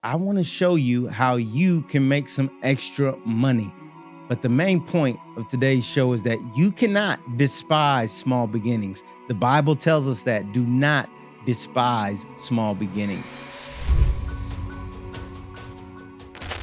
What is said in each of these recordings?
I want to show you how you can make some extra money. But the main point of today's show is that you cannot despise small beginnings. The Bible tells us that do not despise small beginnings.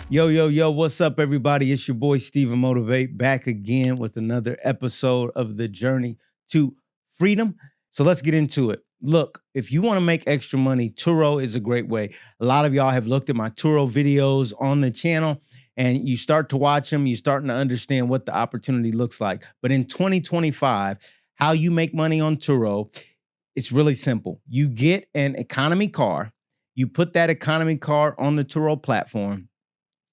Yo, what's up, everybody? It's your boy, StephenMotivate, back again with another episode of the journey to freedom. So let's get into it. Look, if you want to make extra money, Turo is a great way. A lot of y'all have looked at my Turo videos on the channel and you start to watch them, you're starting to understand what the opportunity looks like. But in 2025, how you make money on Turo, it's really simple. You get an economy car, you put that economy car on the Turo platform,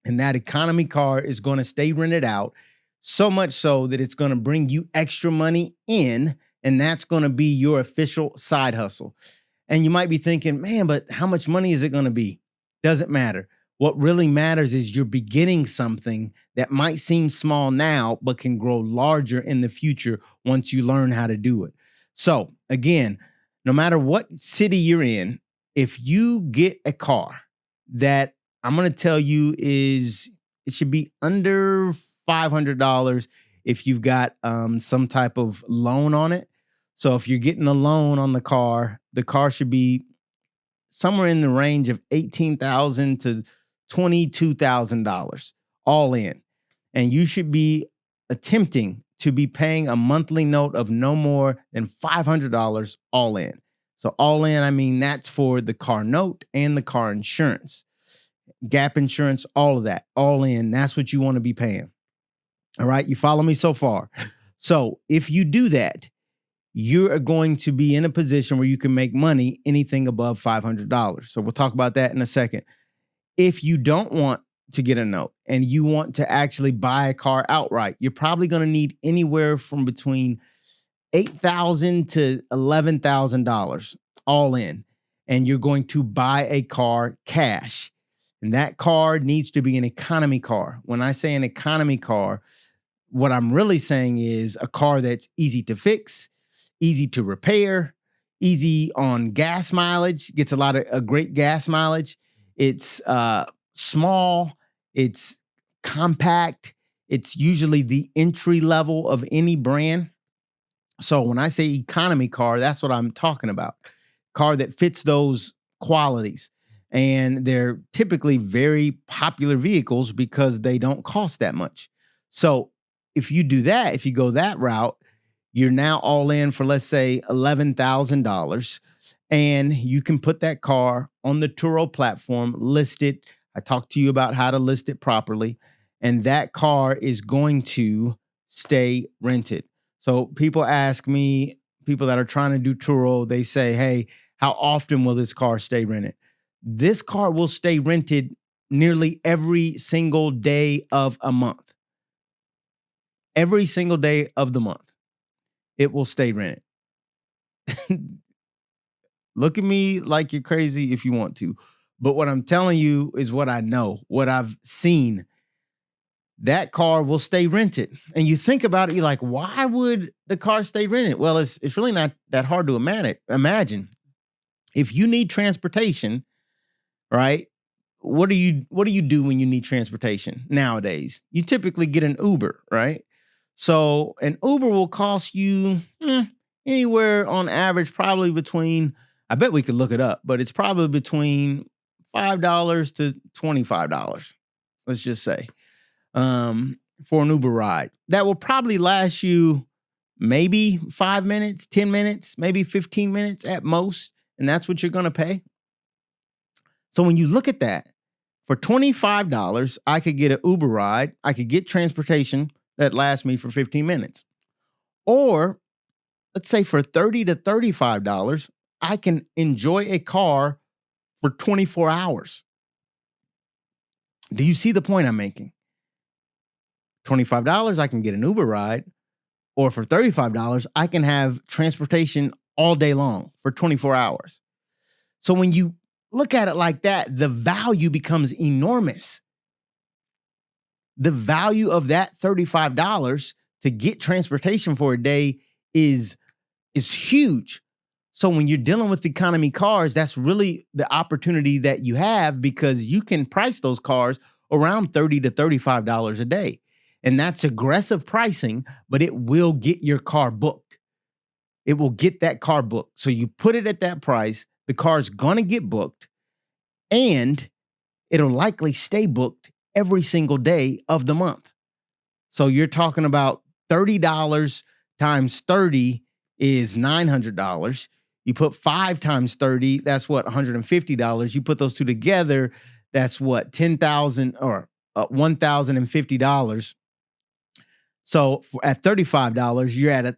and that economy car is going to stay rented out, so much so that it's going to bring you extra money in, and that's going to be your official side hustle. And you might be thinking, man, but how much money is it going to be? Doesn't matter. What really matters is you're beginning something that might seem small now, but can grow larger in the future once you learn how to do it. So again, no matter what city you're in, if you get a car that I'm going to tell you it should be under $500 if you've got some type of loan on it. So if you're getting a loan on the car should be somewhere in the range of $18,000 to $22,000 all in. And you should be attempting to be paying a monthly note of no more than $500 all in. So all in, I mean, that's for the car note and the car insurance. Gap insurance, all of that, all in. That's what you want to be paying. All right. You follow me so far? So if you do that, you are going to be in a position where you can make money anything above $500. So we'll talk about that in a second. If you don't want to get a note and you want to actually buy a car outright, you're probably going to need anywhere from between $8,000 to $11,000 all in. And you're going to buy a car cash. And that car needs to be an economy car. When I say an economy car, what I'm really saying is a car that's easy to fix, easy to repair, easy on gas mileage, gets a lot of great gas mileage. It's small, it's compact, it's usually the entry level of any brand. So when I say economy car, that's what I'm talking about. Car that fits those qualities. And they're typically very popular vehicles because they don't cost that much. So if you do that, if you go that route, you're now all in for, let's say, $11,000. And you can put that car on the Turo platform, list it. I talked to you about how to list it properly. And that car is going to stay rented. So people ask me, people that are trying to do Turo, they say, hey, how often will this car stay rented? This car will stay rented nearly every single day of a month. Every single day of the month, it will stay rented. Look at me like you're crazy if you want to. But what I'm telling you is what I know, what I've seen. That car will stay rented. And you think about it, you're like, why would the car stay rented? Well, it's really not that hard to imagine. If you need transportation, right? What do you do when you need transportation nowadays? You typically get an Uber, right? So an Uber will cost you anywhere on average, probably between, I bet we could look it up, but it's probably between $5 to $25. Let's just say, for an Uber ride. That will probably last you maybe 5 minutes, 10 minutes, maybe 15 minutes at most. And that's what you're going to pay. So when you look at that, for $25, I could get an Uber ride. I could get transportation that lasts me for 15 minutes. Or let's say for $30 to $35, I can enjoy a car for 24 hours. Do you see the point I'm making? $25, I can get an Uber ride. Or for $35, I can have transportation all day long for 24 hours. So when you look at it like that, the value becomes enormous. The value of that $35 to get transportation for a day is huge. So when you're dealing with economy cars, that's really the opportunity that you have, because you can price those cars around $30 to $35 a day. And that's aggressive pricing, but it will get your car booked. It will get that car booked. So you put it at that price, the car's going to get booked, and it'll likely stay booked every single day of the month. So you're talking about $30 times 30 is $900. You put 5 times 30, that's what, $150. You put those two together, that's what, $10,000 or $1,050. So at $35, you're at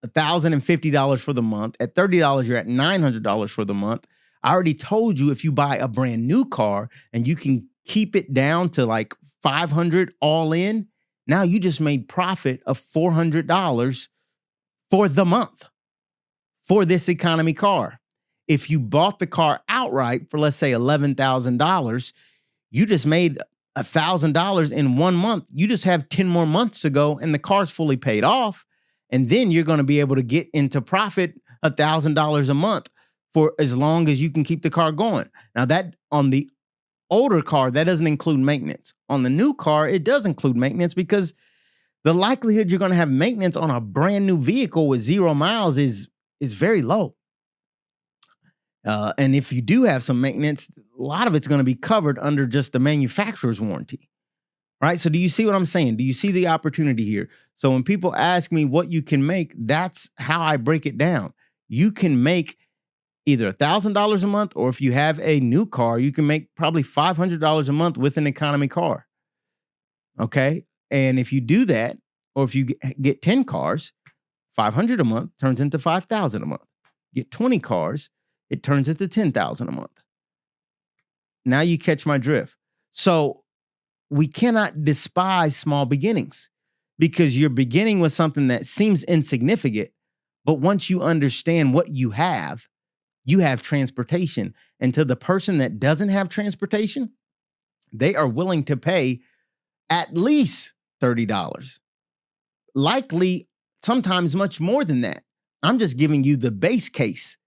$1,050 for the month. At $30, you're at $900 for the month. I already told you, if you buy a brand new car and you can keep it down to like $500 all in, now you just made profit of $400 for the month for this economy car. If you bought the car outright for, let's say, $11,000, you just made $1,000 in 1 month. You just have 10 more months to go and the car's fully paid off. And then you're going to be able to get into profit $1,000 a month for as long as you can keep the car going. Now, that on the older car, that doesn't include maintenance. On the new car, it does include maintenance, because the likelihood you're going to have maintenance on a brand new vehicle with 0 miles is very low. And if you do have some maintenance, a lot of it's going to be covered under just the manufacturer's warranty, right? So do you see what I'm saying? Do you see the opportunity here? So when people ask me what you can make, that's how I break it down. You can make either $1,000 a month, or if you have a new car, you can make probably $500 a month with an economy car. Okay. And if you do that, or if you get 10 cars, $500 a month turns into $5,000 a month. Get 20 cars, it turns into $10,000 a month. Now you catch my drift. So we cannot despise small beginnings, because you're beginning with something that seems insignificant. But once you understand what you have transportation. And to the person that doesn't have transportation, they are willing to pay at least $30. Likely, sometimes much more than that. I'm just giving you the base case,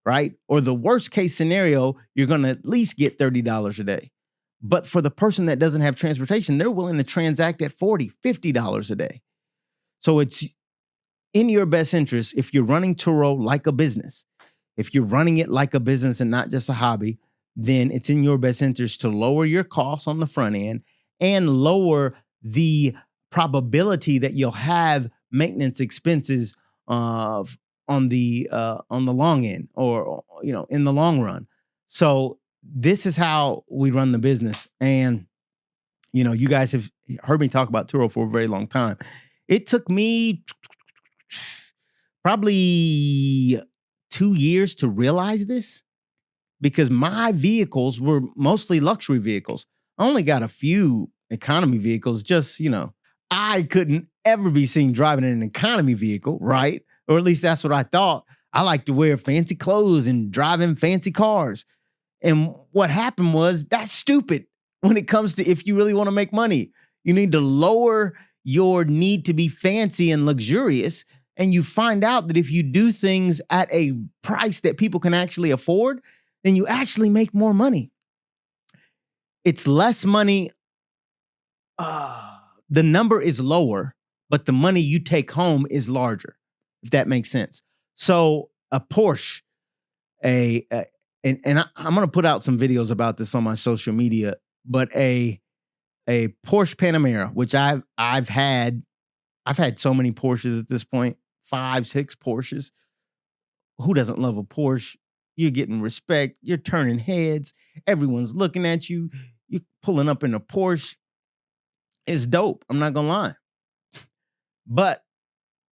right? Or the worst case scenario, you're going to at least get $30 a day. But for the person that doesn't have transportation, they're willing to transact at $40, $50 a day. So it's in your best interest, if you're running Turo like a business, if you're running it like a business and not just a hobby, then it's in your best interest to lower your costs on the front end and lower the probability that you'll have maintenance expenses on the long end, or in the long run. So this is how we run the business. And you guys have heard me talk about Turo for a very long time. It took me probably 2 years to realize this, because my vehicles were mostly luxury vehicles. I only got a few economy vehicles, just, I couldn't ever be seen driving in an economy vehicle, right? Or at least that's what I thought. I like to wear fancy clothes and drive in fancy cars. And what happened was, that's stupid when it comes to, if you really want to make money. You need to lower your need to be fancy and luxurious. And you find out that if you do things at a price that people can actually afford, then you actually make more money. It's less money. The number is lower, but the money you take home is larger, if that makes sense. So a Porsche, and I'm going to put out some videos about this on my social media, but a Porsche Panamera, which I've had so many Porsches at this point, 5, 6 Porsches. Who doesn't love a Porsche? You're getting respect. You're turning heads. Everyone's looking at you. You're pulling up in a Porsche. It's dope. I'm not going to lie. But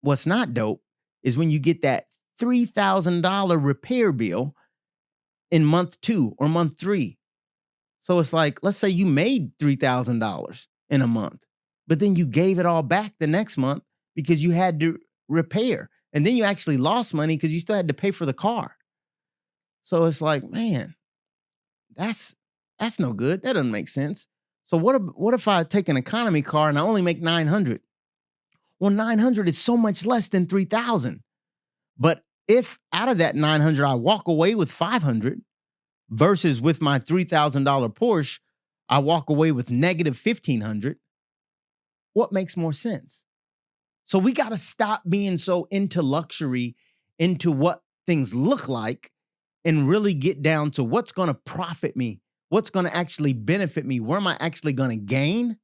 what's not dope is when you get that $3,000 repair bill in month 2 or month 3. So it's like, let's say you made $3,000 in a month, but then you gave it all back the next month because you had to repair. And then you actually lost money because you still had to pay for the car. So it's like, man, that's no good. That doesn't make sense. So what if I take an economy car and I only make $900? Well, $900 is so much less than $3,000. But If out of that 900, I walk away with 500 versus with my $3,000 Porsche, I walk away with negative 1,500, what makes more sense? So we got to stop being so into luxury, into what things look like, and really get down to what's going to profit me, what's going to actually benefit me, where am I actually going to gain?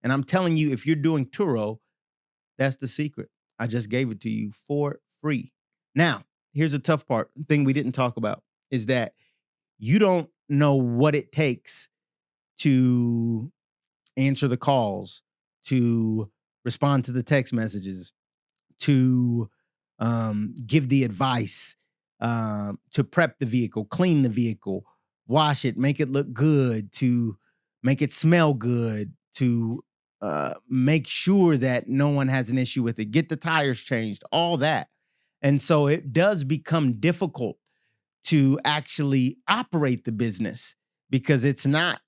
And I'm telling you, if you're doing Turo, that's the secret. I just gave it to you for free. Now, here's the tough part, thing we didn't talk about, is that you don't know what it takes to answer the calls, to respond to the text messages, to give the advice, to prep the vehicle, clean the vehicle, wash it, make it look good, to make it smell good, to make sure that no one has an issue with it, get the tires changed, all that. And so it does become difficult to actually operate the business because it's not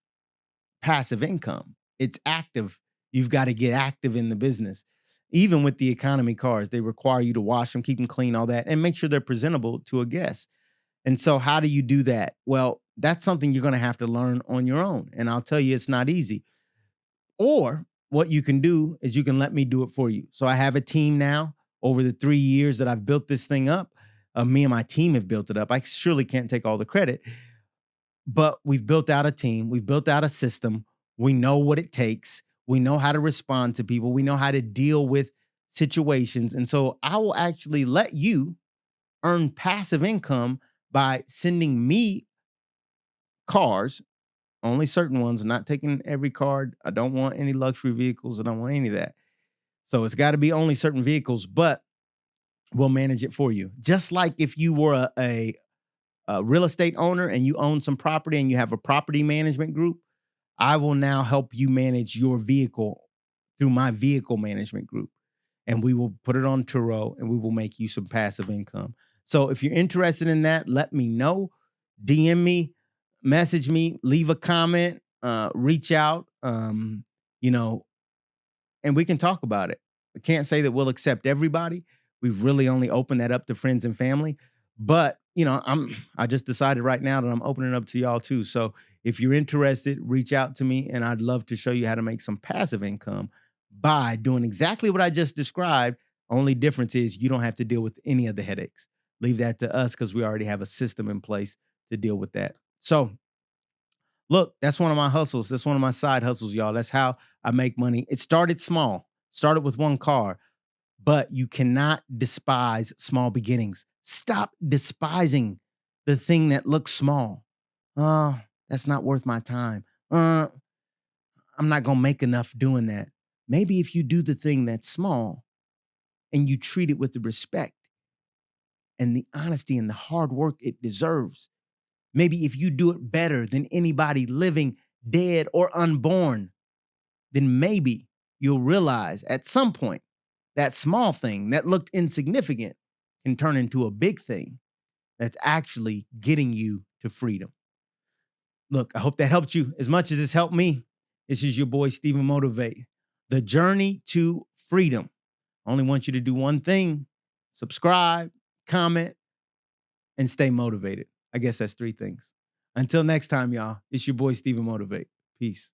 passive income. It's active. You've got to get active in the business. Even with the economy cars, they require you to wash them, keep them clean, all that, and make sure they're presentable to a guest. And so how do you do that? Well, that's something you're going to have to learn on your own. And I'll tell you, it's not easy. Or what you can do is you can let me do it for you. So I have a team now over the 3 years that I've built this thing up. Me and my team have built it up. I surely can't take all the credit, but we've built out a team. We've built out a system. We know what it takes. We know how to respond to people. We know how to deal with situations. And so I will actually let you earn passive income by sending me cars, only certain ones. I'm not taking every car. I don't want any luxury vehicles. I don't want any of that. So it's got to be only certain vehicles, but we'll manage it for you. Just like if you were a real estate owner and you own some property and you have a property management group, I will now help you manage your vehicle through my vehicle management group. And we will put it on Turo and we will make you some passive income. So if you're interested in that, let me know. DM me, message me, leave a comment, reach out, you know, and we can talk about it. I can't say that we'll accept everybody. We've really only opened that up to friends and family. But, I just decided right now that I'm opening it up to y'all too. So if you're interested, reach out to me and I'd love to show you how to make some passive income by doing exactly what I just described. Only difference is you don't have to deal with any of the headaches. Leave that to us because we already have a system in place to deal with that. So look, that's one of my hustles. That's one of my side hustles, y'all. That's how I make money. It started small, started with one car, but you cannot despise small beginnings. Stop despising the thing that looks small. Oh, that's not worth my time. I'm not going to make enough doing that. Maybe if you do the thing that's small and you treat it with the respect and the honesty and the hard work it deserves, maybe if you do it better than anybody living, dead, or unborn, then maybe you'll realize at some point that small thing that looked insignificant can turn into a big thing that's actually getting you to freedom. Look, I hope that helped you as much as it's helped me. This is your boy, StephenMotivate. The journey to freedom. I only want you to do one thing: subscribe, comment, and stay motivated. I guess that's 3 things. Until next time, y'all, it's your boy, StephenMotivate. Peace.